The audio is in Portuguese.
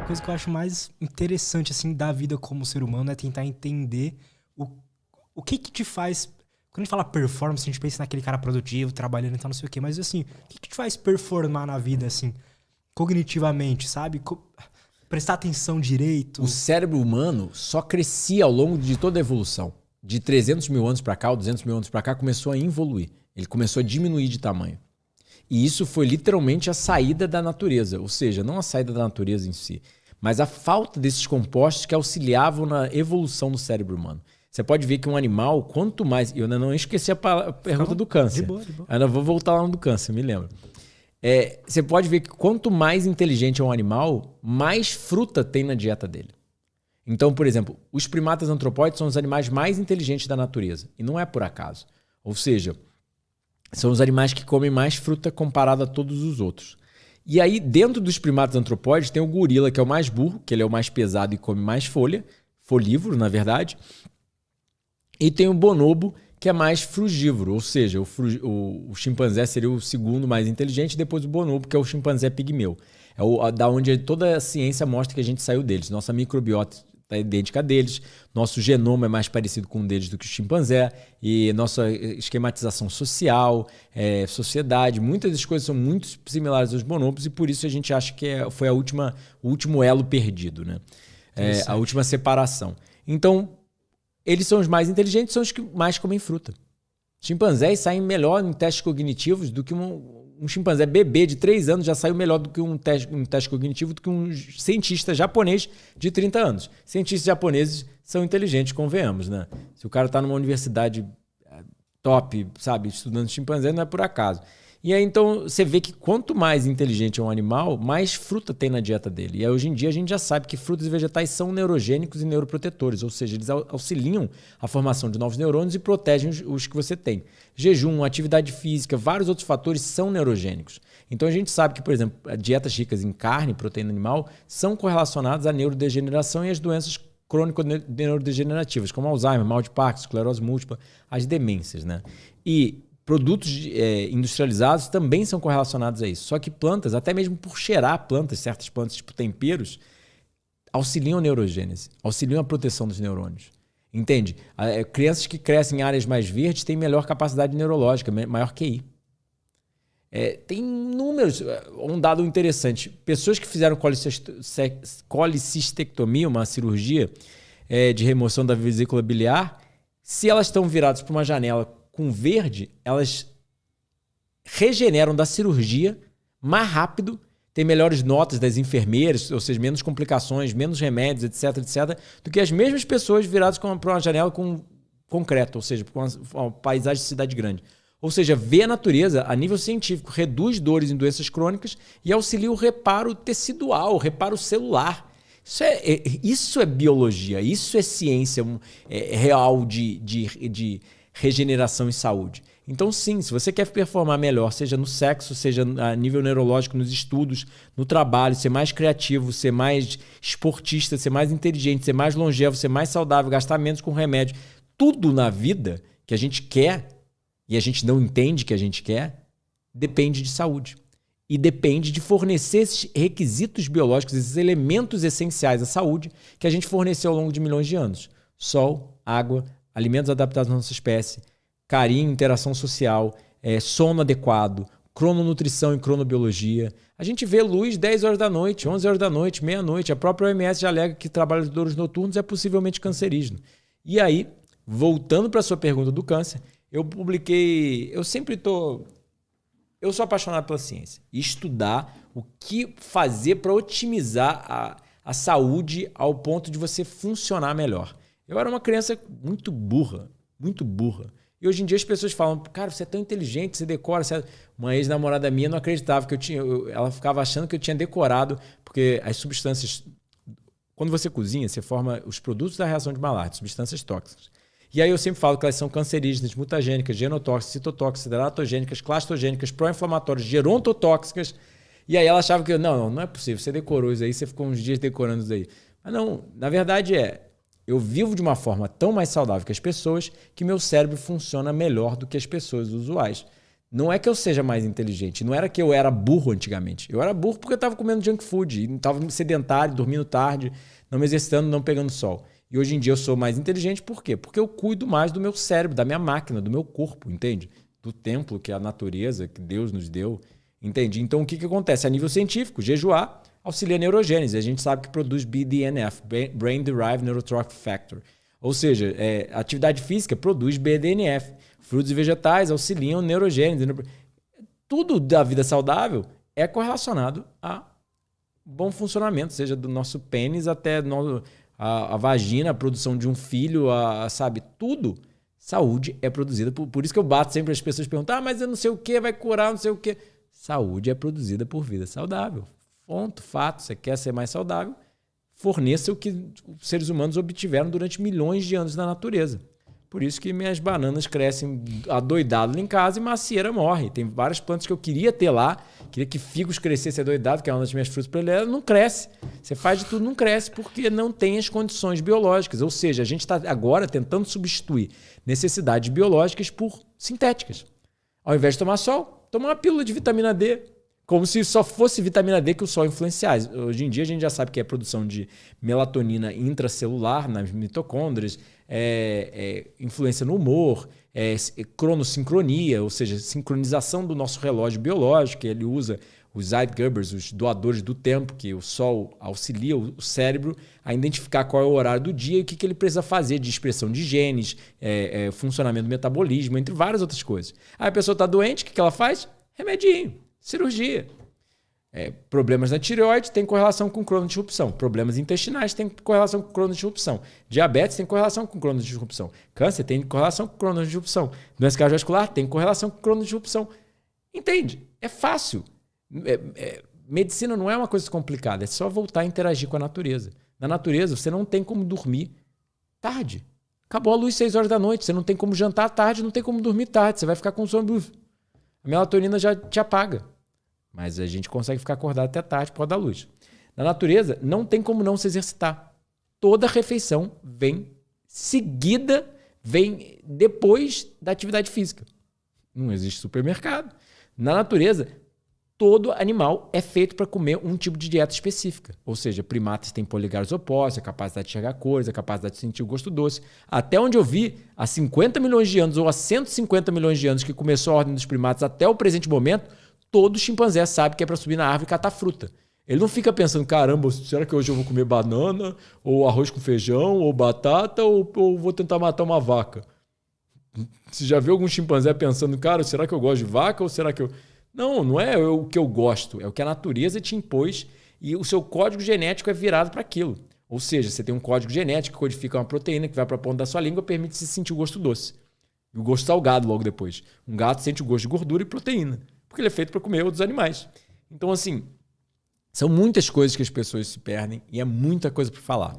coisa que eu acho mais interessante, assim, da vida como ser humano é tentar entender o que te faz... Quando a gente fala performance, a gente pensa naquele cara produtivo, trabalhando e tal, não sei o quê. Mas, assim, o que te faz performar na vida, assim, cognitivamente, sabe? Prestar atenção direito. O cérebro humano só crescia ao longo de toda a evolução. De 300 mil anos para cá, ou 200 mil anos para cá, começou a involuir. Ele começou a diminuir de tamanho. E isso foi literalmente a saída da natureza. Ou seja, não a saída da natureza em si, mas a falta desses compostos que auxiliavam na evolução do cérebro humano. Você pode ver que um animal, quanto mais... Eu ainda não esqueci a pergunta do câncer. De boa, de boa. Ainda vou voltar lá no do câncer, me lembro. Você pode ver que quanto mais inteligente é um animal, mais fruta tem na dieta dele. Então, por exemplo, os primatas antropóides são os animais mais inteligentes da natureza. E não é por acaso. Ou seja, são os animais que comem mais fruta comparado a todos os outros. E aí, dentro dos primatas antropóides, tem o gorila, que é o mais burro, que ele é o mais pesado e come mais folha. Folívoro, na verdade. E tem o bonobo, que é mais frugívoro, ou seja, o chimpanzé seria o segundo mais inteligente, depois o bonobo, que é o chimpanzé pigmeu. Da onde toda a ciência mostra que a gente saiu deles. Nossa microbiota é idêntica a deles, nosso genoma é mais parecido com o deles do que o chimpanzé, e nossa esquematização social, sociedade, muitas das coisas são muito similares aos bonobos, e por isso a gente acha que foi o último elo perdido, né? A última separação. Então, eles são os mais inteligentes, são os que mais comem fruta. Chimpanzés saem melhor em testes cognitivos do que um chimpanzé bebê de 3 anos já saiu melhor do que um teste cognitivo do que um cientista japonês de 30 anos. Cientistas japoneses são inteligentes, convenhamos, né? Se o cara está numa universidade top, sabe, estudando chimpanzé, não é por acaso. E aí, então, você vê que quanto mais inteligente é um animal, mais fruta tem na dieta dele. E aí, hoje em dia, a gente já sabe que frutas e vegetais são neurogênicos e neuroprotetores, ou seja, eles auxiliam a formação de novos neurônios e protegem os que você tem. Jejum, atividade física, vários outros fatores são neurogênicos. Então, a gente sabe que, por exemplo, dietas ricas em carne, proteína animal, são correlacionadas à neurodegeneração e às doenças crônico-neurodegenerativas, como Alzheimer, mal de Parkinson, esclerose múltipla, as demências, né? E produtos industrializados também são correlacionados a isso. Só que plantas, até mesmo por cheirar plantas, certas plantas, tipo temperos, auxiliam a neurogênese, auxiliam a proteção dos neurônios. Entende? Crianças que crescem em áreas mais verdes têm melhor capacidade neurológica, maior QI. Tem números. Um dado interessante. Pessoas que fizeram colicistectomia, uma cirurgia de remoção da vesícula biliar, se elas estão viradas para uma janela com verde, elas regeneram da cirurgia mais rápido, têm melhores notas das enfermeiras, ou seja, menos complicações, menos remédios, etc, etc, do que as mesmas pessoas viradas para uma janela com concreto, ou seja, para uma paisagem de cidade grande. Ou seja, ver a natureza a nível científico reduz dores em doenças crônicas e auxilia o reparo tecidual, o reparo celular. Isso é biologia, isso é ciência real de regeneração e saúde. Então, sim, se você quer performar melhor, seja no sexo, seja a nível neurológico, nos estudos, no trabalho, ser mais criativo, ser mais esportista, ser mais inteligente, ser mais longevo, ser mais saudável, gastar menos com remédio, tudo na vida que a gente quer e a gente não entende que a gente quer, depende de saúde. E depende de fornecer esses requisitos biológicos, esses elementos essenciais à saúde que a gente forneceu ao longo de milhões de anos. Sol, água, alimentos adaptados à nossa espécie, carinho, interação social, sono adequado, crononutrição e cronobiologia. A gente vê luz 10 horas da noite, 11 horas da noite, meia-noite. A própria OMS já alega que trabalhadores noturnos é possivelmente cancerígeno. E aí, voltando para a sua pergunta do câncer, eu sou apaixonado pela ciência. Estudar o que fazer para otimizar a saúde ao ponto de você funcionar melhor. Eu era uma criança muito burra, muito burra. E hoje em dia as pessoas falam, cara, você é tão inteligente, você decora. Uma ex-namorada minha não acreditava que ela ficava achando que eu tinha decorado, porque as substâncias... Quando você cozinha, você forma os produtos da reação de Maillard, substâncias tóxicas. E aí eu sempre falo que elas são cancerígenas, mutagênicas, genotóxicas, citotóxicas, teratogênicas, clastogênicas, pró-inflamatórias, gerontotóxicas. E aí ela achava que não é possível, você decorou isso aí, você ficou uns dias decorando isso aí. Mas não, na verdade eu vivo de uma forma tão mais saudável que as pessoas que meu cérebro funciona melhor do que as pessoas usuais. Não é que eu seja mais inteligente. Não era que eu era burro antigamente. Eu era burro porque eu estava comendo junk food. Estava sedentário, dormindo tarde, não me exercitando, não pegando sol. E hoje em dia eu sou mais inteligente por quê? Porque eu cuido mais do meu cérebro, da minha máquina, do meu corpo, entende? Do templo que é a natureza, que Deus nos deu. Entende? Então o que acontece? A nível científico, jejuar auxilia a neurogênese. A gente sabe que produz BDNF, Brain Derived Neurotrophic Factor. Ou seja, a atividade física produz BDNF. Frutos e vegetais auxiliam neurogênese. Tudo da vida saudável é correlacionado a bom funcionamento, seja do nosso pênis até a vagina, a produção de um filho, sabe? Tudo. Saúde é produzida. Por isso que eu bato sempre as pessoas perguntam, mas eu não sei o que, vai curar, não sei o que. Saúde é produzida por vida saudável. Ponto, fato. Você quer ser mais saudável? Forneça o que os seres humanos obtiveram durante milhões de anos na natureza. Por isso que minhas bananas crescem adoidado lá em casa e macieira morre. Tem várias plantas que eu queria ter lá, queria que figos crescessem adoidado, que é uma das minhas frutas prediletas, não cresce. Você faz de tudo, não cresce, porque não tem as condições biológicas. Ou seja, a gente está agora tentando substituir necessidades biológicas por sintéticas. Ao invés de tomar sol, toma uma pílula de vitamina D. Como se só fosse vitamina D que o sol influenciasse. Hoje em dia a gente já sabe que é a produção de melatonina intracelular nas mitocôndrias, influência no humor, cronossincronia, ou seja, sincronização do nosso relógio biológico. Ele usa os Zeitgebers, os doadores do tempo, que o sol auxilia o cérebro a identificar qual é o horário do dia e o que ele precisa fazer de expressão de genes, funcionamento do metabolismo, entre várias outras coisas. Aí a pessoa está doente, o que ela faz? Remedinho. Cirurgia. Problemas na tireoide tem correlação com cronodisrupção. Problemas intestinais tem correlação com cronodisrupção. Diabetes tem correlação com cronodisrupção. Câncer tem correlação com cronodisrupção. Doença cardiovascular tem correlação com cronodisrupção. Entende? É fácil. Medicina não é uma coisa complicada. É só voltar a interagir com a natureza. Na natureza, você não tem como dormir tarde. Acabou a luz 6 horas da noite. Você não tem como jantar tarde, não tem como dormir tarde. Você vai ficar com sono. A melatonina já te apaga. Mas a gente consegue ficar acordado até tarde por causa da luz. Na natureza, não tem como não se exercitar. Toda refeição vem seguida, vem depois da atividade física. Não existe supermercado. Na natureza, todo animal é feito para comer um tipo de dieta específica. Ou seja, primatas têm polegares opostos, a capacidade de enxergar cores, a capacidade de sentir o gosto doce. Até onde eu vi, há 50 milhões de anos ou há 150 milhões de anos que começou a ordem dos primatas até o presente momento, todo chimpanzé sabe que é para subir na árvore e catar fruta. Ele não fica pensando, caramba, será que hoje eu vou comer banana, ou arroz com feijão, ou batata, ou vou tentar matar uma vaca? Você já viu algum chimpanzé pensando, cara, será que eu gosto de vaca ou será que eu... Não é o que eu gosto, é o que a natureza te impôs e o seu código genético é virado para aquilo. Ou seja, você tem um código genético que codifica uma proteína que vai para a ponta da sua língua e permite você sentir o gosto doce. E o gosto salgado logo depois. Um gato sente o gosto de gordura e proteína, porque ele é feito para comer outros animais. Então, assim, são muitas coisas que as pessoas se perdem e é muita coisa para falar.